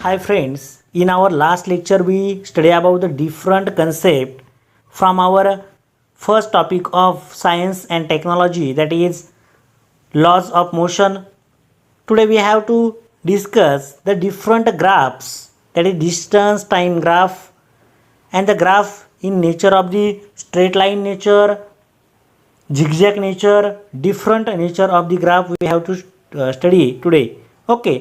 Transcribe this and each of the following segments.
Hi friends, in our last lecture we study about the different concept from our first topic of science and technology, that is laws of motion. Today we have to discuss the different graphs, that is distance time graph and the graph in nature of the straight line nature, zigzag nature, different nature of the graph we have to study today. Okay.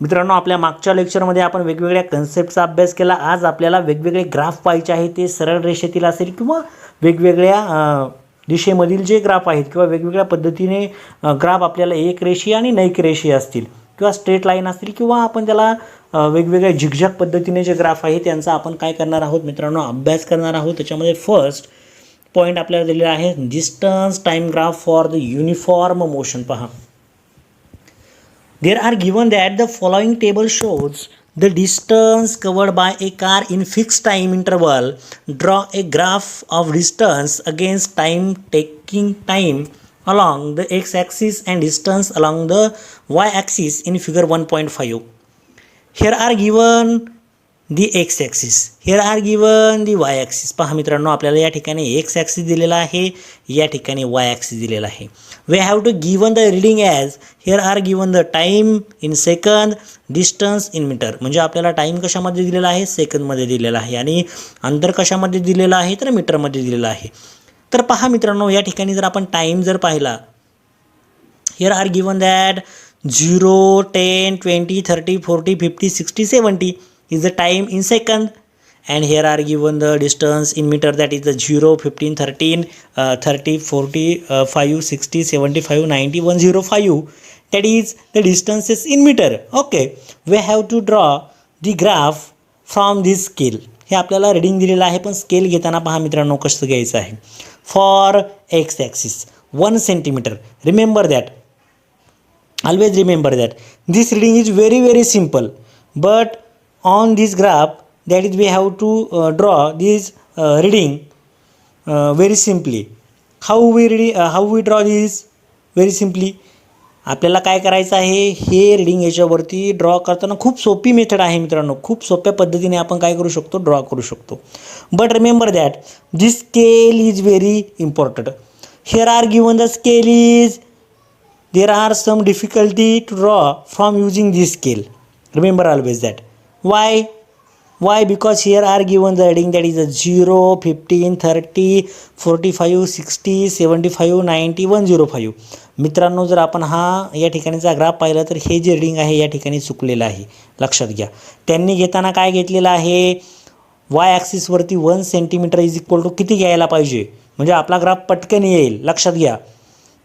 मित्रांनो, आपल्या मागच्या लेक्चरमध्ये आपण वेगवेगळ्या कन्सेप्टचा अभ्यास केला. आज आपल्याला वेगवेगळे ग्राफ पाहायचे आहेत. ते सरळ रेषेतील असेल किंवा वेगवेगळ्या दिशेमधील जे ग्राफ आहेत किंवा वेगवेगळ्या पद्धतीने ग्राफ आपल्याला एक रेषीय आणि नैक रेषीय असतील किंवा स्ट्रेट लाईन असतील किंवा आपण त्याला वेगवेगळ्या झिगझॅग पद्धतीने जे ग्राफ आहेत त्यांचा आपण काय करणार आहोत मित्रांनो, अभ्यास करणार आहोत. त्याच्यामध्ये फर्स्ट पॉईंट आपल्याला दिलेला आहे distance time graph for the uniform motion. पहा, there are given that the following table shows the distance covered by a car in fixed time interval. Draw a graph of distance against time, taking time along the x-axis and distance along the y-axis in figure 1.5. Here are given the x-axis, here are given the y-axis. पहा मित्रांनो, आपल्याला या ठिकाणी x-axis दिलेला आहे, या ठिकाणी y-axis दिलेला आहे. We have to given the reading as here are given the time in second, distance in meter. म्हणजे आपल्याला टाइम कशामध्ये दिलेला आहे, सेकंदमध्ये दिलेला आहे आणि अंतर कशामध्ये दिलेलं आहे तर मीटरमध्ये दिलेलं आहे. तर पहा मित्रांनो, या ठिकाणी जर आपण टाइम जर पाहिला, here are given that 0, 10, 20, 30, 40, 50, 60, 70 is the time in second, and here are given the distance in meter, that is the 0, 15, 13, 30, 40, 5, 60, 75, 90, 105, that is the distances in meter. Okay, we have to draw the graph from this scale. हे आपल्याला reading दिलेलं आहे, पण scale घेताना पहा मित्रांनो कसं घ्यायचं आहे. For x axis 1 centimetre, remember that, always remember that this reading is very simple, but on this graph, that is we have to draw this reading very simply. How we draw this very simply? आपल्याला काय करायचं आहे, हे reading याच्यावरती draw करताना खूप सोपी method आहे मित्रांनो. खूप सोप्या पद्धतीने आपण काय करू शकतो, ड्रॉ करू शकतो. But remember that this scale is very important. Here are given the scale is, there are some difficulty to draw from using this scale. Remember always that. Why? Because here are given the reading, that is a 0, 15, 30, 45, 60, 75, 90, 105. मित्रांनो, जर आपण हा या ठिकाणीचा graph पाहिला तर हे जे reading आहे या ठिकाणी चुकलेलं आहे, लक्षात घ्या. त्यांनी घेताना काय घेतलेलं आहे, वाय ॲक्सिसवरती 1 सेंटीमीटर इज इक्वल टू किती घ्यायला पाहिजे, म्हणजे आपला ग्राफ पटकन येईल, लक्षात घ्या.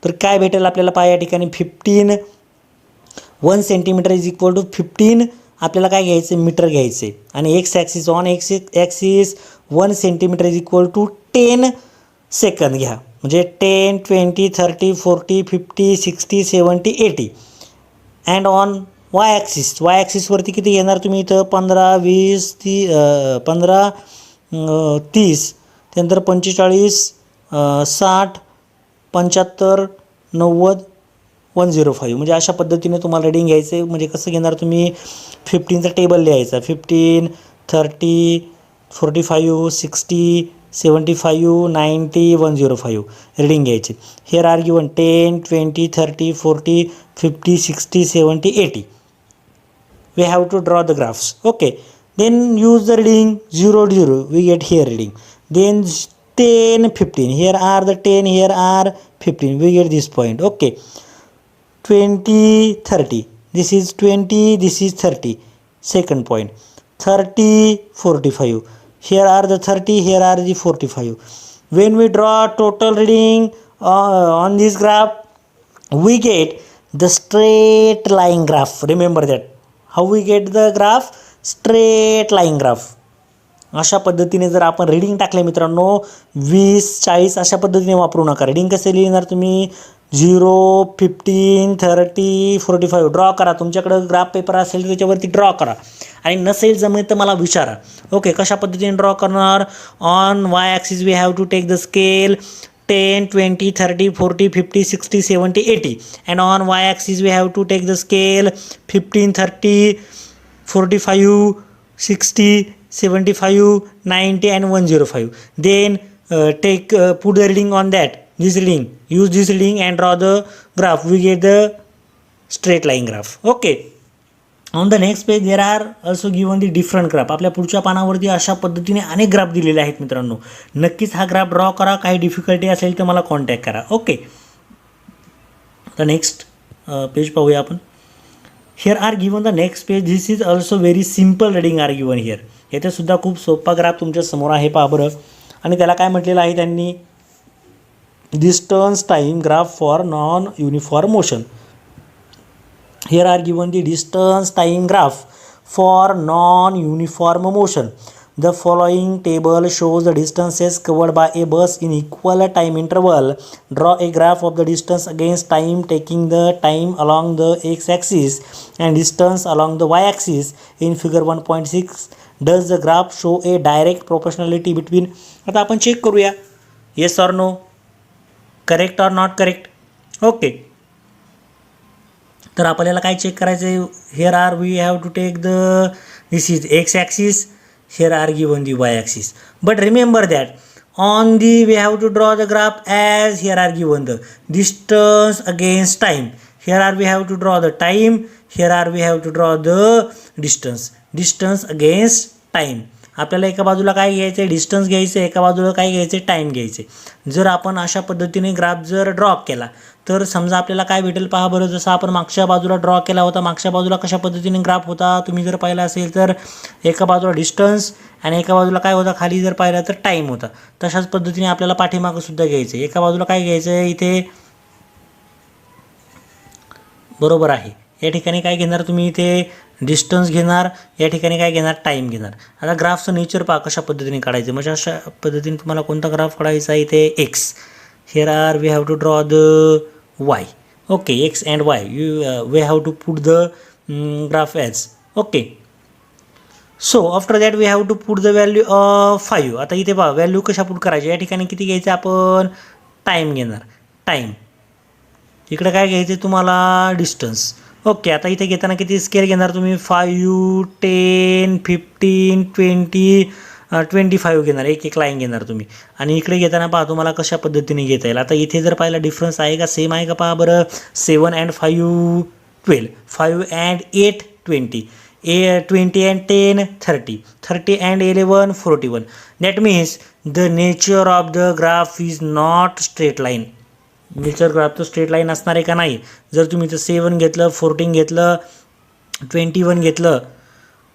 तर काय भेटेल आपल्याला, पहा या ठिकाणी 15, 1 सेंटीमीटर इज इक्वल टू 15 आपल्याला काय घ्यायचं, मीटर घ्यायचे. आणि x axis, on x axis 1 centimetre is equal to 10 second घ्या. म्हणजे 10, 20, 30, 40, 50, 60, 70, 80. अँड ऑन वाय ॲक्सिसवरती किती घेणार तुम्ही इथं, 15, 20, 15, 30, त्यानंतर 45, 60, 75, 90, 105. म्हणजे अशा पद्धतीने तुम्हाला रीडिंग घ्यायचं आहे. म्हणजे कसं घेणार तुम्ही, 15चा टेबल लिहायचा, 15, 30, 45, 60, 75, 90, 105 रीडिंग घ्यायची. Here are given 10, 20, 30, 40, 50, 60, 70, 80. we have to draw the graphs. Okay, then use the reading 0, 0, we get here reading. Then 10, 15, here are the 10, here are 15, we get this point. Okay, 20, 30, this is 20, this is 30, second point. 30, 45, here are the 30, here are the 45. When we draw total reading on this graph, we get the straight line graph. Remember that. How we get the graph, straight line graph. अशा पद्धतीने जर आपण reading टाकले मित्रांनो, 20, 40 अशा पद्धतीने वापरू नका. रीडिंग कसे लिहिणार तुम्ही, 0, 15, 30, 45 ड्रॉ करा. तुमच्याकडं ग्राफ पेपर असेल त्याच्यावरती ड्रॉ करा, आणि नसेल जमेल तर मला विचारा. ओके, कशा पद्धतीने ड्रॉ करणार, on y axis we have to take the scale 10, 20, 30, 40, 50, 60, 70, 80, and on y axis we have to take the scale 15, 30, 45, 60, 75, 90 and 105. Then put the reading on that, this reading, use this reading and draw the graph. We get the straight line graph. Okay. On the next page there are also given the different graph. आपल्या पुढच्या पानावरती अशा पद्धतीने अनेक graph दिलेले आहेत मित्रांनो. नक्कीच हा ग्राफ ड्रॉ करा. काही डिफिकल्टी असेल तर मला कॉन्टॅक्ट करा. ओके. द नेक्स्ट पेज पाहूया आपण. Here are given the next page. This is also very simple reading are given here. येथे सुद्धा खूप सोपा ग्राफ तुमच्या समोर आहे, पहा बरं. आणि त्याला काय म्हटलेलं आहे त्यांनी, distance time graph for non uniform motion. Here are given the distance time graph for non-uniform motion. The following table shows the distances covered by a bus in equal time interval. Draw a graph of the distance against time, taking the time along the x-axis and distance along the y-axis. In figure 1.6, does the graph show a direct proportionality between? आता आपण check करूया, yes or no, correct or not correct. Okay. तर आपल्याला काय check करायचं आहे. Here are we have to take the, this is x axis, here are given the y axis. But remember that on the we have to draw the graph as here are given the distance against time. Here are we have to draw the time, here are we have to draw the distance against time. आपल्याला एका बाजूला काय घ्यायचं आहे, distance घ्यायचं आहे, एका बाजूला काय घ्यायचं आहे, टाईम घ्यायचं आहे. जर आपण अशा पद्धतीने ग्राफ जर ड्रॉ केला तर समजा आपल्याला काय भेटेल, पहा बरं. जसं आपण मागच्या बाजूला ड्रॉ केला होता, मागच्या बाजूला कशा पद्धतीने ग्राफ होता तुम्ही जर पाहिला असेल तर एका बाजूला डिस्टन्स आणि एका बाजूला काय होता, खाली जर पाहिलं तर टाईम होता. तशाच पद्धतीने आपल्याला पाठीमागं सुद्धा घ्यायचं आहे. एका बाजूला काय घ्यायचं आहे, इथे बरोबर आहे. या ठिकाणी काय घेणार तुम्ही, इथे डिस्टन्स घेणार, या ठिकाणी काय घेणार, टाईम घेणार. आता ग्राफचं नेचर पहा कशा पद्धतीने काढायचं. म्हणजे अशा पद्धतीने तुम्हाला कोणता ग्राफ काढायचा आहे, इथे X. Here are we have to draw the Y. Okay, X and Y we have to put the graph as. Okay. So after that we have to put the value of 5. आता इथे पहा value कशा put करायची. या ठिकाणी किती घ्यायचं आपण, टाईम घेणार, टाईम. इकडे काय घ्यायचं तुम्हाला, डिस्टन्स. ओके. आता इथे घेताना किती स्केल घेणार तुम्ही, 5, 10, 15, 20, 25 घेणार. एक लाईन घेणार तुम्ही. आणि इकडे घेताना पहा तुम्हाला कशा पद्धतीने घेता येईल. आता इथे जर पाहिला डिफरन्स आहे का, सेम आहे का, पहा बरं. 7 and 5 12, 5 and 8 20, 20 and 10 30, 30 and 11 41. That means the nature of the graph is not straight line. Nature graph तर स्ट्रेट लाईन असणार आहे का, नाही. जर तुम्ही तर 7 घेतलं, 14 घेतलं, 21 घेतलं,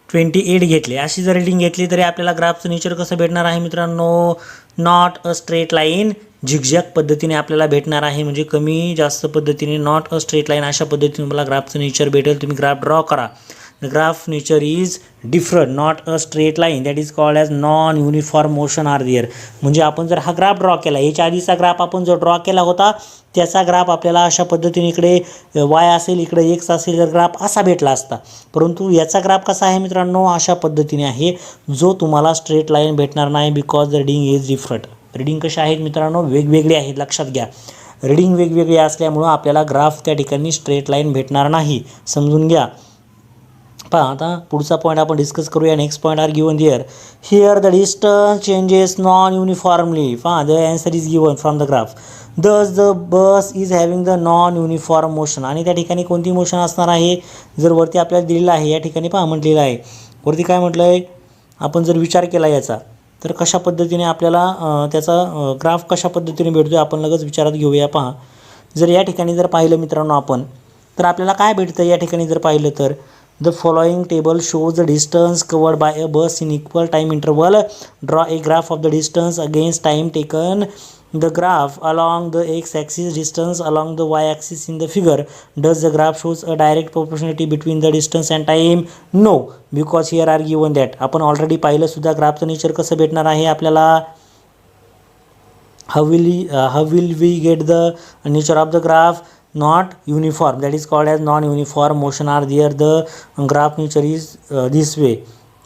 28 घेतले, अशी जर रिडिंग घेतली तरी आपल्याला ग्राफचं नेचर कसं भेटणार आहे मित्रांनो, not a straight line, zigzag पद्धतीने आपल्याला भेटणार आहे. म्हणजे कमी जास्त पद्धतीने, नॉट अ स्ट्रेट लाईन, अशा पद्धतीने मला ग्राफचं नेचर भेटेल. तुम्ही ग्राफ ड्रॉ करा. The graph nature is different, not a straight line. That is called as non-uniform motion are there. म्हणजे आपण जर हा ग्राफ ड्रॉ केला, याच्या आधीचा ग्राफ आपण जो ड्रॉ केला होता त्याचा ग्राफ आपल्याला अशा पद्धतीने इकडे वाय असेल, इकडे एक्स असेल, तर ग्राफ असा भेटला असता. परंतु याचा ग्राफ कसा आहे मित्रांनो, अशा पद्धतीने आहे, जो तुम्हाला स्ट्रेट लाईन भेटणार नाही. Because the reading is different. Reading कशा आहेत मित्रांनो, वेगवेगळे आहेत, लक्षात घ्या. रिडिंग वेगवेगळी असल्यामुळं आपल्याला ग्राफ त्या ठिकाणी स्ट्रेट लाईन भेटणार नाही, समजून घ्या. पहा आता पुढचा पॉईंट आपण डिस्कस करूया. Next point are given here. Here the distance changes non uniformly. पहा the answer is given from the graph. Thus the bus is having the non uniform motion. आणि त्या ठिकाणी कोणती मोशन असणार आहे, जर वरती आपल्याला दिलेलं आहे, या ठिकाणी पहा म्हटलेलं आहे, वरती काय म्हटलं आहे, आपण जर विचार केला याचा तर कशा पद्धतीने आपल्याला त्याचा ग्राफ कशा पद्धतीने भेटतो आपण लगेच विचारात घेऊया. पहा जर या ठिकाणी जर पाहिलं मित्रांनो आपण, तर आपल्याला काय भेटतं या ठिकाणी जर पाहिलं तर, the following table shows the distance covered by a bus in equal time interval. Draw a graph of the distance against time taken. The graph along the x-axis, distance along the y-axis in the figure. Does the graph shows a direct proportionality between the distance and time? No, because here are given that. आपण already पाहिलं सुद्धा ग्राफचं nature कसं भेटणार आहे आपल्याला. How will we get the nature of the graph? Not uniform. That is called as non-uniform motion are there. The graph nature is this way.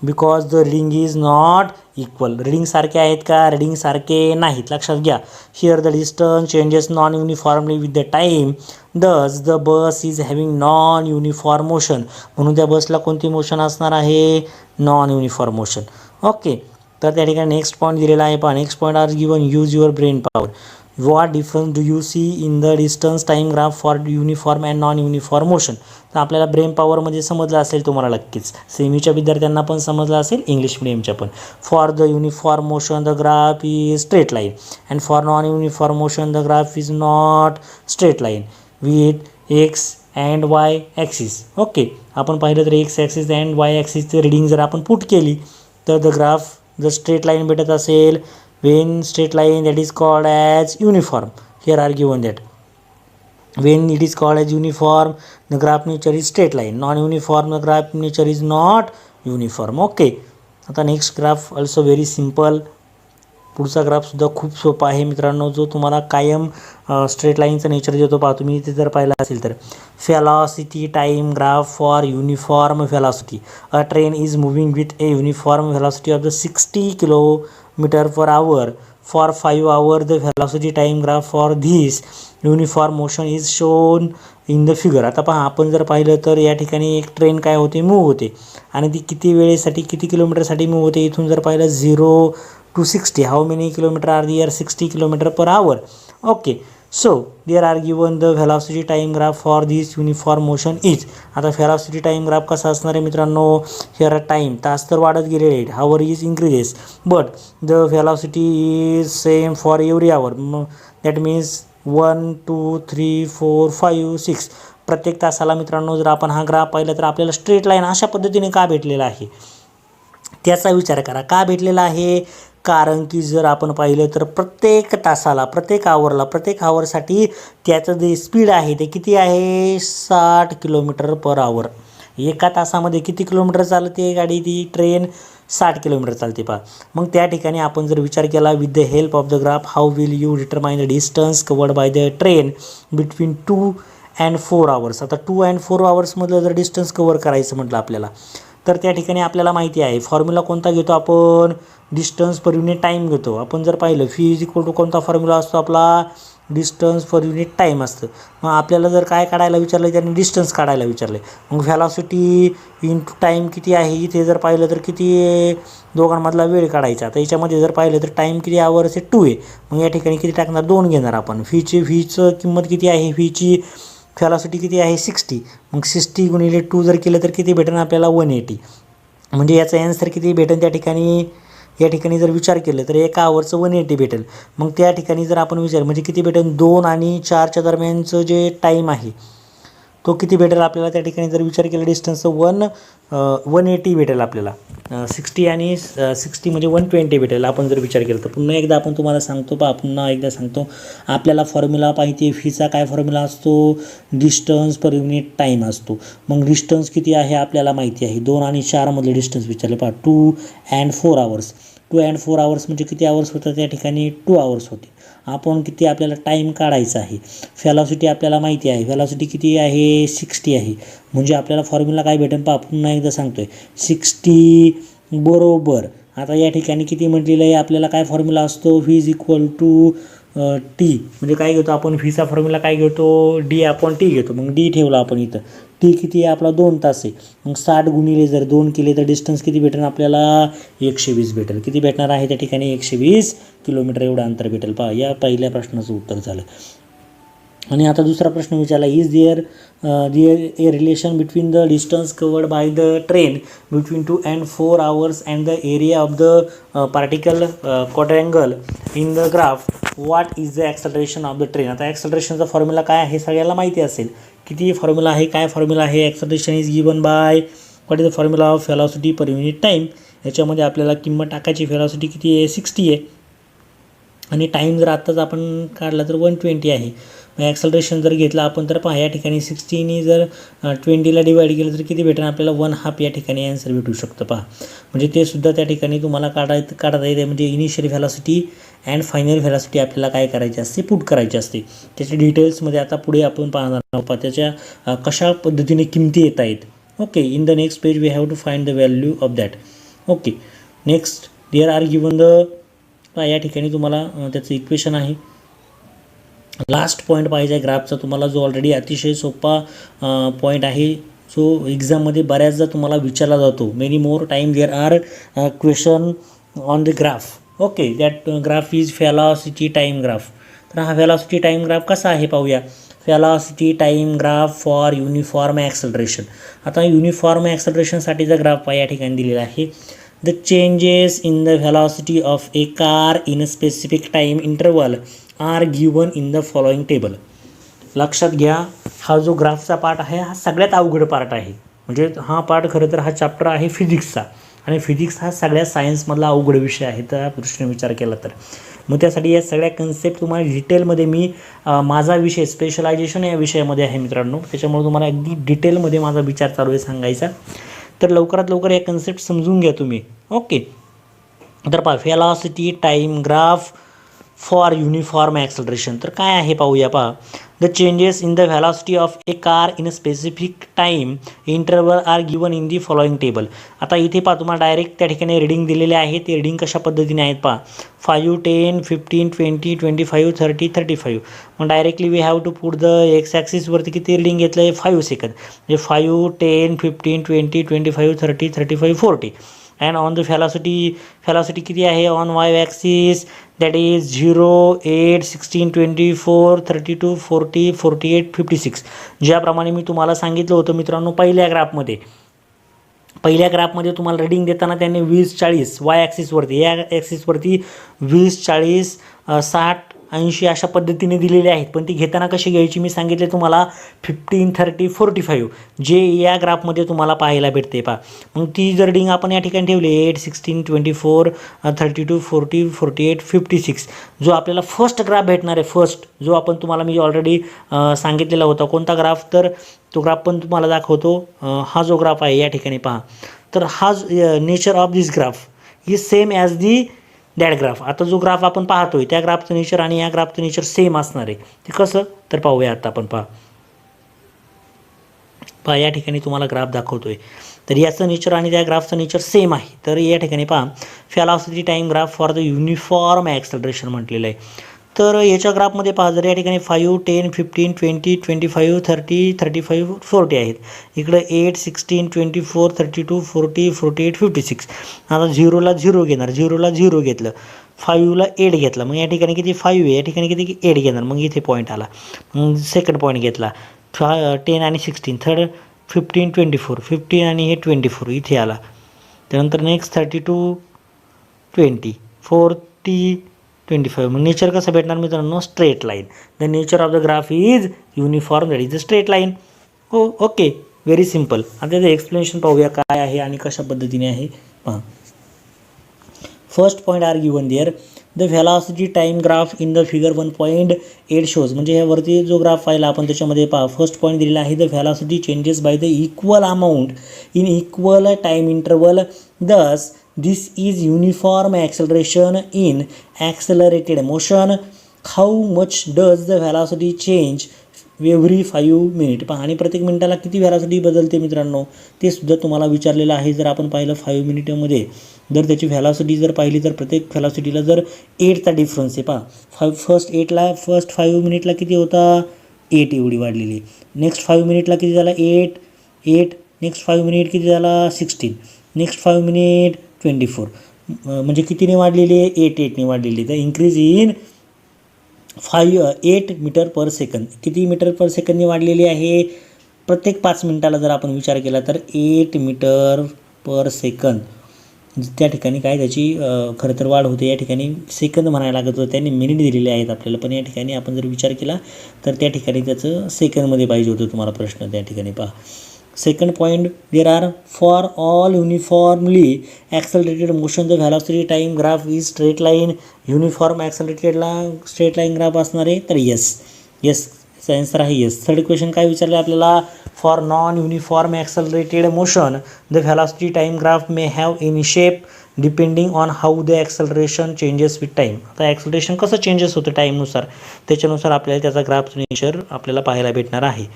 Because the reading is not equal. Reading सारखे आहेत का? Reading सारखे नाहीत. लक्षात घ्या. Here the distance changes non uniformly with the time. Thus the bus is having non uniform motion. म्हणून त्या बसला कोणती मोशन असणार आहे? Non uniform motion. ओके. तर त्या ठिकाणी नेक्स्ट पॉईंट दिलेला आहे. पहा next point are given. Use your brain power. What difference do you see in the distance time graph for uniform and non uniform motion. तर आपल्याला ब्रेन पॉवरमध्ये समजलं असेल तुम्हाला नक्कीच. सेमीच्या विद्यार्थ्यांना पण समजलं असेल, इंग्लिश मिडियमच्या पण. For the uniform motion the graph is straight line and for non uniform motion the graph is not straight line with X and Y axis. Okay. आपण पाहिलं तर एक्स ॲक्सिस अँड वाय ॲक्सिसची reading जर आपण put केली तर the graph the straight line भेटत असेल. when straight line that is called as uniform. Here are given that when it is called as uniform the graph nature is straight line, non uniform the graph nature is not uniform. Okay. आता next graph also very simple. पुढचा ग्राफसुद्धा खूप सोपा आहे मित्रांनो, जो तुम्हाला कायम straight लाईनचं nature देतो. पहा तुम्ही इथे जर पाहिलं असेल तर velocity time graph for uniform velocity. A train is moving with A uniform velocity of the 60 kilometre per hour for 5 hours. The velocity time graph for this uniform motion is shown in the figure. आता पहा आपण जर पाहिलं तर या ठिकाणी एक train काय होते? मूव्ह होते. आणि ती किती वेळेसाठी किती किलोमीटरसाठी मूव्ह होते? इथून जर पाहिलं 0 to 60. How many kilometer are there? 60 kilometer per hour. Okay. So there are given the velocity time graph for this uniform motion is. आता velocity time graph कसा असणार आहे मित्रांनो? here टाईम तास तर वाढत गेलेले आहेत. hour is increases but the velocity is same for every hour. that means 1 2 3 4 5 6 प्रत्येक तासाला मित्रांनो जर आपण हा ग्राफ पाहिला तर आपल्याला स्ट्रेट लाईन अशा पद्धतीने का भेटलेला आहे त्याचा विचार करा. का भेटलेला आहे? कारण की जर आपण पाहिलं तर प्रत्येक तासाला प्रत्येक आवरसाठी त्याचं जे स्पीड आहे ते किती आहे? 60 किलोमीटर पर आवर. एका तासामध्ये किती किलोमीटर चालते गाडी? ती ट्रेन 60 किलोमीटर चालते. पहा मग त्या ठिकाणी आपण जर विचार केला with the help of the graph how will you determine the distance covered by the train between 2 and 4 hours. आता 2 and 4 hours जर डिस्टन्स कवर करायचं म्हटलं आपल्याला तर त्या ठिकाणी आपल्याला माहिती आहे फॉर्म्युला कोणता घेतो आपण? डिस्टन्स पर युनिट टाईम घेतो. आपण जर पाहिलं फी इज इक्वल टू कोणता फॉर्म्युला असतो आपला? डिस्टन्स पर युनिट टाईम असतं. मग आपल्याला जर काय काढायला विचारलं त्यांनी? डिस्टन्स काढायला विचारले. मग व्हॅलॉसिटी इंटू टाईम किती आहे? इथे जर पाहिलं तर किती दोघांमधला वेळ काढायचा. तर याच्यामध्ये जर पाहिलं तर टाईम किती आवर्स आहे? 2 आहे. मग या ठिकाणी किती टाकणार? 2 घेणार आपण. फीचं किंमत किती आहे? फीची व्हॅलॉसिटी किती आहे? 60. मग 60 गुणिले 2 जर केलं तर किती भेटेल आपल्याला? 180. म्हणजे याचा ॲन्सर किती भेटेल त्या ठिकाणी? या ठिकाणी जर विचार केलं तर एका आवरचं 180 भेटेल. मग त्या ठिकाणी जर आपण विचार म्हणजे किती भेटेल? 2 आणि 4च्या दरम्यानचं जे टाईम आहे तो किती भेटेल आपल्याला? त्या ठिकाणी जर विचार केला डिस्टन्सचं 180 भेटेल आपल्याला. 60 आणि 60 म्हणजे 120 भेटेल आपण जर विचार केला तर. पुन्हा एकदा आपण तुम्हाला सांगतो पुन्हा एकदा सांगतो आपल्याला फॉर्म्युला पाहिजे. फीचा काय फॉर्म्युला असतो? डिस्टन्स पर युनिट टाईम असतो. मग डिस्टन्स किती आहे आपल्याला माहिती आहे. 2 आणि 4मधले डिस्टन्स विचारले. 2 and 4 hours. 2 and 4 hours म्हणजे किती आवर्स होतं? त्या ठिकाणी 2 hours होते. आपण किती आपल्याला टाईम काढायचा आहे? व्हॅलॉसिटी आपल्याला माहिती आहे. व्हॅलॉसिटी किती आहे? 60 आहे. म्हणजे आपल्याला फॉर्म्युला काय भेटेल? पुन्हा एकदा सांगतोय 60 बरोबर. आता या ठिकाणी किती म्हटलेलं आहे आपल्याला? काय फॉर्म्युला असतो? V is equal to T. म्हणजे काय घेतो आपण? व्हीचा फॉर्म्युला काय घेतो? D/T घेतो. मग डी ठेवला आपण इथं. टी किती आहे आपला? 2 तास आहे. मग 60 गुणिले जर 2 केले तर डिस्टन्स किती भेटेल आपल्याला? 120 भेटेल. किती भेटणार आहे त्या ठिकाणी? 120 किलोमीटर एवढं अंतर भेटेल. पहा या पहिल्या प्रश्नाचं उत्तर झालं. आणि आता दुसरा प्रश्न विचारला is there a relation between the distance covered by the train between 2 and 4 hours and the area of the particle quadrangle in the graph. What is the acceleration of the train. आता ॲक्सलरेशनचा formula काय आहे सगळ्याला माहिती असेल. किती formula आहे? काय फॉर्म्युला आहे? Acceleration is given by what is the formula of velocity per unit time. याच्यामध्ये आपल्याला किंमत टाकायची. व्हॅलॉसिटी किती आहे? 60 आहे. आणि टाईम जर आत्ताच आपण काढला तर 120 आहे. मग ॲक्सलरेशन जर घेतलं आपण तर पहा या ठिकाणी 60ने जर 20ला डिवाईड केलं तर किती भेटेल आपल्याला? 1/2 या ठिकाणी ॲन्सर भेटू शकतं. पहा म्हणजे ते सुद्धा त्या ठिकाणी तुम्हाला काढता येते. म्हणजे initial velocity and final velocity आपल्याला काय करायची असते? पुट करायची असते. त्याच्या डिटेल्समध्ये आता पुढे आपण पाहणार आहोत. त्याच्या कशा पद्धतीने किमती येत आहेत. Okay. In the next page we have to find the value of that. Okay. Next there are given the या ठिकाणी तुम्हाला त्याचं इक्वेशन आहे. लास्ट पॉईंट पाहिजे ग्राफचा तुम्हाला, जो ऑलरेडी अतिशय सोपा पॉईंट आहे, जो एक्झाममध्ये बऱ्याचदा तुम्हाला विचारला जातो. Many more time there are question on the graph. Okay, that graph is velocity time graph. तर हा व्हेलॉसिटी टाईम ग्राफ कसा आहे पाहूया. Velocity time graph for uniform acceleration. आता युनिफॉर्म ॲक्सलरेशनसाठीचा ग्राफ या ठिकाणी दिलेला आहे. The changes in the velocity of a car in a specific time interval are given in the following table. लक्षात घ्या, हा जो ग्राफचा पार्ट आहे हा सगळ्यात अवघड पार्ट आहे. म्हणजे हा पार्ट खरं तर हा चॅप्टर आहे फिजिक्सचा, आणि फिजिक्स हा सगळ्या सायन्समधला अवघड विषय आहे त्या दृष्टीने विचार केला तर. मग त्यासाठी या सगळ्या कन्सेप्ट तुम्हाला डिटेलमध्ये मी माझा विषय स्पेशलायझेशन या विषयामध्ये आहे मित्रांनो, त्याच्यामुळे तुम्हाला अगदी डिटेलमध्ये माझा विचार चालू आहे सांगायचा. तर लवकरात लवकर या कन्सेप्ट समजून घ्या तुम्ही. ओके, तर पहा velocity time graph for uniform acceleration. तर काय आहे पाहूया. पहा, the changes in the velocity of a car in a specific time interval are given in the following table. आता इथे पहा तुम्हाला डायरेक्ट त्या ठिकाणी रिडिंग दिलेले आहे. ते रिडिंग कशा पद्धतीने आहेत पहा. 5, 10, 15, 20, 25, 30, 35. मग directly we have to put the X ॲक्सिसवरती किती रिडिंग घेतलं आहे 5 सेकंद. म्हणजे 5, 10, 15, 20, 25, 30, 35, 40. अँड ऑन द व्हेलॉसिटी किती आहे on y axis, that is 0, 8, 16, 24, 32, 40, 48, 56. ज्याप्रमाणे मी तुम्हाला सांगितलं होतं मित्रांनो पहिल्या ग्राफमध्ये तुम्हाला रिडिंग देताना त्यांनी 20, 40 वाय ॲक्सिसवरती, या ॲक्सिसवरती 20, 40, 60, 80 अशा पद्धतीने दिलेले आहेत. पण ती घेताना कशी घ्यायची मी सांगितले तुम्हाला 15, 30, 45 जे या ग्राफमध्ये तुम्हाला पाहायला भेटते पहा. मग ती जर रिडिंग आपण या ठिकाणी ठेवली 8, 16, 24, 32, 40, 48, 56, जो आपल्याला फर्स्ट ग्राफ भेटणार आहे, फर्स्ट जो आपण तुम्हाला मी ऑलरेडी सांगितलेला होता. कोणता ग्राफ, तर तो ग्राफ पण तुम्हाला दाखवतो. हा जो ग्राफ आहे या ठिकाणी पहा, तर हा nature of this graph is same as the that graph. आता जो ग्राफ आपण पाहतोय त्या ग्राफचं नेचर आणि या ग्राफचं नेचर सेम असणार आहे. ते कसं, तर पाहूया आता आपण. पहा या ठिकाणी तुम्हाला ग्राफ दाखवतोय, तर याचं नेचर आणि त्या ग्राफचं नेचर सेम आहे. तर या ठिकाणी पहा velocity time graph for the uniform acceleration म्हटलेलं आहे. तर याच्या ग्राफमध्ये पहा, जर या ठिकाणी 5, 10, 15, 20, 25, 30, 35, 40 आहेत. इकडं 8, 16, 24, 32, 40, 48, 56. आता 0ला 0 घेणार, 0ला 0 घेतलं, 5ला 8 घेतला. मग या ठिकाणी किती 5 आहे, या ठिकाणी किती 8 घेणार. मग इथे पॉईंट आला. मग सेकंड पॉईंट घेतला 10 आणि 16, थर्ड 15, 24, 15 आणि हे 24 इथे आला. त्यानंतर नेक्स्ट 32, 20, 40, 25. मग नेचर कसं भेटणार मित्रांनो, straight line. The nature of the graph is uniform, that is the straight line. हो, ओके, व्हेरी सिम्पल. आता त्याचं एक्सप्लेनेशन पाहूया काय आहे आणि कशा पद्धतीने आहे पहा. First point are given there. The velocity time graph in the figure 1.8 shows. म्हणजे ह्यावरती जो ग्राफ पाहिला आपण त्याच्यामध्ये पहा फर्स्ट पॉईंट दिलेला आहे, the velocity changes by the equal amount in equal time interval. दस this is uniform acceleration in accelerated motion. How much does the velocity change every 5 minutes? पहा, आणि प्रत्येक मिनिटाला किती व्हेलॉसिटी बदलते मित्रांनो ते सुद्धा तुम्हाला विचारलेलं आहे. जर आपण पाहिलं 5 मिनिटामध्ये जर त्याची व्हेलॉसिटी जर पाहिली तर प्रत्येक व्हेलॉसिटीला जर 8चा डिफरन्स आहे पहा. फर्स्ट 5 मिनिटला किती होता 8 एवढी वाढलेली. नेक्स्ट 5 मिनिटला किती झाला 8. नेक्स्ट 5 मिनिट किती झाला 16. Next 5 minute 24. म्हणजे कितीने वाढलेली आहे 8ने वाढलेली. तर increase in 8 metre per second. किती मीटर पर सेकंदने वाढलेली आहे प्रत्येक 5 मिनिटाला जर आपण विचार केला तर 8 मीटर पर सेकंद. त्या ठिकाणी काय त्याची खरं तर वाढ होते. या ठिकाणी सेकंद म्हणायला लागत होतं, त्यांनी मिनिट दिलेले आहेत आपल्याला, पण या ठिकाणी आपण जर विचार केला तर त्या ठिकाणी त्याचं सेकंदमध्ये पाहिजे होतं तुम्हाला प्रश्न. त्या ठिकाणी पहा second point, there are for all uniformly accelerated motion the velocity time graph is straight line. uniform accelerated ला straight line graph असणार आहे. तर yes आन्सर आहे yes. थर्ड क्वेश्चन काय विचारलं आपल्याला, for non uniform accelerated motion the velocity time graph may have any shape depending on how the acceleration changes with time. आता acceleration कसं चेंजेस होतं टाईमनुसार, त्याच्यानुसार आपल्याला त्याचा ग्राफ नेचर आपल्याला पाहायला भेटणार आहे.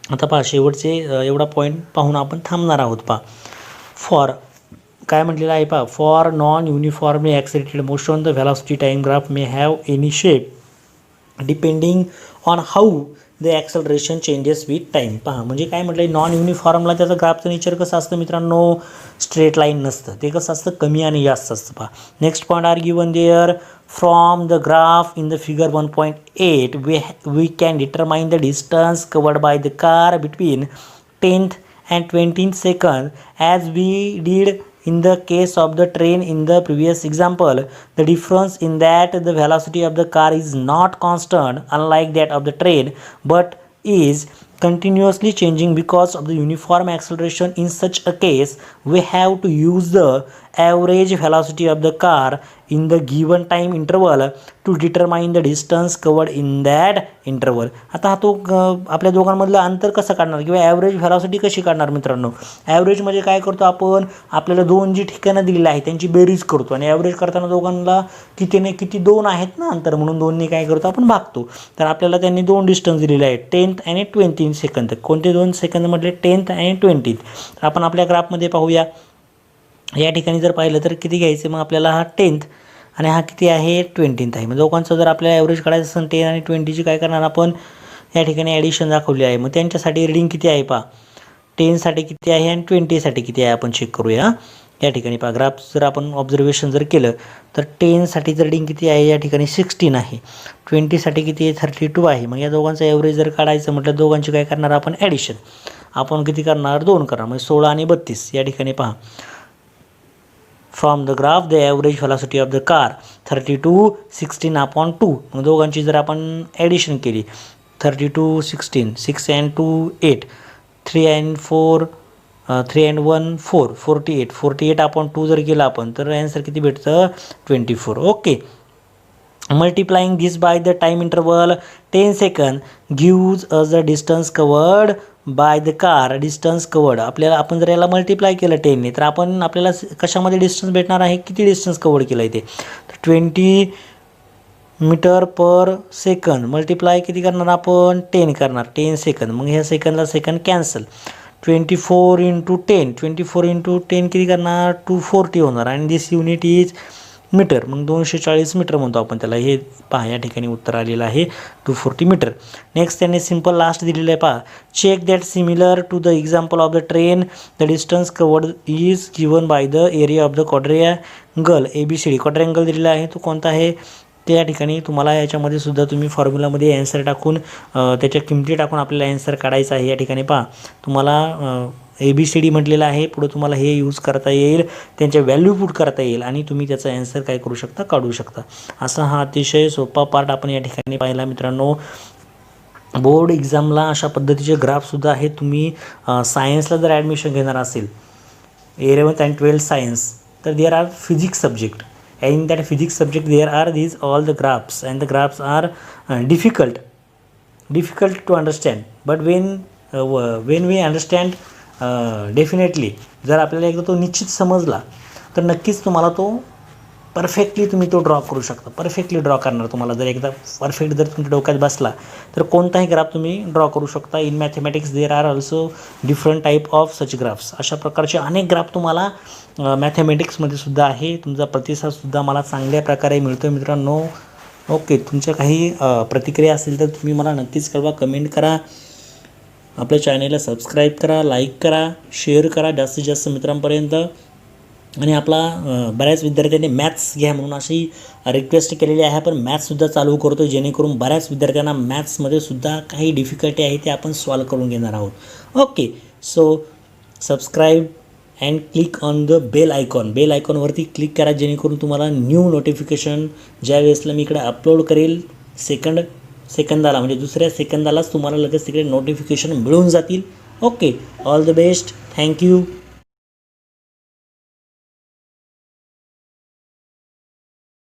आता पहा शेवटचे एवढा पॉईंट पाहून आपण थांबणार आहोत. पहा फॉर काय म्हटलेलं आहे पहा, for non uniformly accelerated motion the velocity time graph may have any shape depending on how the acceleration changes with time. पहा म्हणजे काय म्हटलं आहे, नॉन युनिफॉर्मला त्याचं ग्राफचं नेचर कसं असतं मित्रांनो, स्ट्रेट लाईन नसतं, ते कसं असतं कमी आणि जास्त असतं. पहा next point are given there from the graph in the figure 1.8 we can determine the distance covered by the car between 10th and 20th second as we did in the case of the train in the previous example. The difference in that the velocity of the car is not constant unlike that of the train but is continuously changing because of the uniform acceleration. In such a case we have to use the average velocity of the car in the given time interval to determine the distance covered in that interval. आता हा तो आपल्या दोघांमधलं अंतर कसं काढणार किंवा average velocity कशी काढणार मित्रांनो. ॲव्हरेज म्हणजे काय करतो आपण, आपल्याला दोन जी ठिकाणं दिलेली आहे त्यांची बेरीज करतो आणि ॲव्हरेज करताना दोघांना किती दोन आहेत ना अंतर, म्हणून दोन्ही काय करतो आपण भागतो. तर आपल्याला त्यांनी दोन डिस्टन्स दिलेले आहेत 10th आणि 20th सेकंद. कोणते दोन सेकंद म्हटले, 10th आणि 20th. तर आपण आपल्या ग्राफमध्ये पाहूया, या ठिकाणी जर पाहिलं तर किती घ्यायचं, मग आपल्याला हा 10th आणि हा किती आहे 20th आहे. मग दोघांचं जर आपल्याला ॲव्हरेज काढायचं असेल 10 आणि 20ची काय करणार आपण, या ठिकाणी ॲडिशन दाखवली आहे. मग त्यांच्यासाठी रीडिंग किती आहे पहा, 10साठी किती आहे आणि 20साठी किती आहे आपण चेक करूया. या ठिकाणी पहा ग्राफ जर आपण ऑब्झर्वेशन जर केलं तर 10साठी रीडिंग किती आहे, या ठिकाणी 16 आहे, 20साठी किती आहे 32 आहे. मग या दोघांचं ॲव्हरेज जर काढायचं म्हटलं दोघांची काय करणार आपण ॲडिशन, आपण किती करणार 2 करणार, म्हणजे 16 आणि 32. या ठिकाणी पहा from the graph the average velocity of the car 32 16/2. मग दोघांची जर आपण ॲडिशन केली 32 16 6 and 2 8 3 and 4 3 and 1 4 48 48/2 जर केलं आपण तर ॲन्सर किती भेटतं 24. Okay, multiplying this by the time interval 10 second gives us the distance covered by the car. Distance covered आपल्याला, आपण जर याला मल्टिप्लाय केलं 10ने तर आपण आपल्याला कशामध्ये डिस्टन्स भेटणार आहे, किती डिस्टन्स कवर्ड केलं आहे ते, तर 20 मीटर पर सेकंद मल्टिप्लाय किती करणार आपण 10 करणार, 10 सेकंद. मग ह्या सेकंदला सेकंद कॅन्सल, 24 × 10 24 × 10 किती करणार 240 होणार आणि दिस युनिट इज मीटर. मग 240 मीटर म्हणतो आपण त्याला. हे पहा या ठिकाणी उत्तर आलेलं आहे 240 मीटर. नेक्स्ट त्यांनी सिम्पल लास्ट दिलेलं आहे पहा, check that similar to the example of the train the distance covered is given by the area of the quadrangle ABCD. Quadrangle दिलेला आहे तो कोणता आहे, त्या ठिकाणी तुम्हाला याच्यामध्ये सुद्धा तुम्ही फॉर्म्युलामध्ये ॲन्सर टाकून त्याच्या किमती टाकून आपल्याला ॲन्सर काढायचा आहे. या ठिकाणी पहा तुम्हाला ABCD म्हटलेलं आहे, पुढे तुम्हाला हे यूज करता येईल, त्यांच्या व्हॅल्यू पुट करता येईल आणि तुम्ही त्याचा ॲन्सर काय करू शकता काढू शकता. असा हा अतिशय सोपा पार्ट आपण या ठिकाणी पाहिला मित्रांनो. बोर्ड एक्झामला अशा पद्धतीचे ग्राफसुद्धा आहेत. तुम्ही सायन्सला जर ॲडमिशन घेणार असेल 11th and 12th सायन्स, तर there are physics subject. In that physics subject there are these all the graphs and the graphs are difficult to understand, but when we understand definitely, जर आपल्याला एकदा तो निश्चित समजला तर नक्कीच तुम्हाला तो परफेक्टली तुम्ही तो ड्रॉ करू शकता. परफेक्टली ड्रॉ करणार तुम्हाला जर एकदा परफेक्ट जर तुमच्या डोक्यात बसला तर कोणताही ग्राफ तुम्ही ड्रॉ करू शकता. In mathematics there are also different type of such graphs. अशा प्रकारचे अनेक ग्राफ तुम्हाला मॅथमॅटिक्समध्ये सुद्धा आहे. तुमचा प्रतिसादसुद्धा मला चांगल्या प्रकारे मिळतो आहे मित्रांनो. ओके, तुमच्या काही प्रतिक्रिया असतील तर तुम्ही मला नक्कीच कळवा, कमेंट करा, आपल्या चॅनेलला सबस्क्राईब करा, लाईक करा, शेअर करा जास्तीत जास्त मित्रांपर्यंत. आणि आपला बऱ्याच विद्यार्थ्यांनी मॅथ्स घ्या म्हणून अशी रिक्वेस्ट केलेली आहे, पण मॅथ्ससुद्धा चालू करतो जेणेकरून बऱ्याच विद्यार्थ्यांना मॅथ्समध्ये सुद्धा काही डिफिकल्टी आहे ते आपण सॉल्व करून घेणार आहोत. Okay, so subscribe and click on the bell आयकॉनवरती क्लिक करा जेणेकरून तुम्हाला न्यू नोटिफिकेशन ज्या वेळेसला मी इकडे अपलोड करेल सेकंदाला म्हणजे दुसऱ्या सेकंदालाच तुम्हाला लगेच तिकडे नोटिफिकेशन मिळून जातील. Okay, all the best, thank you.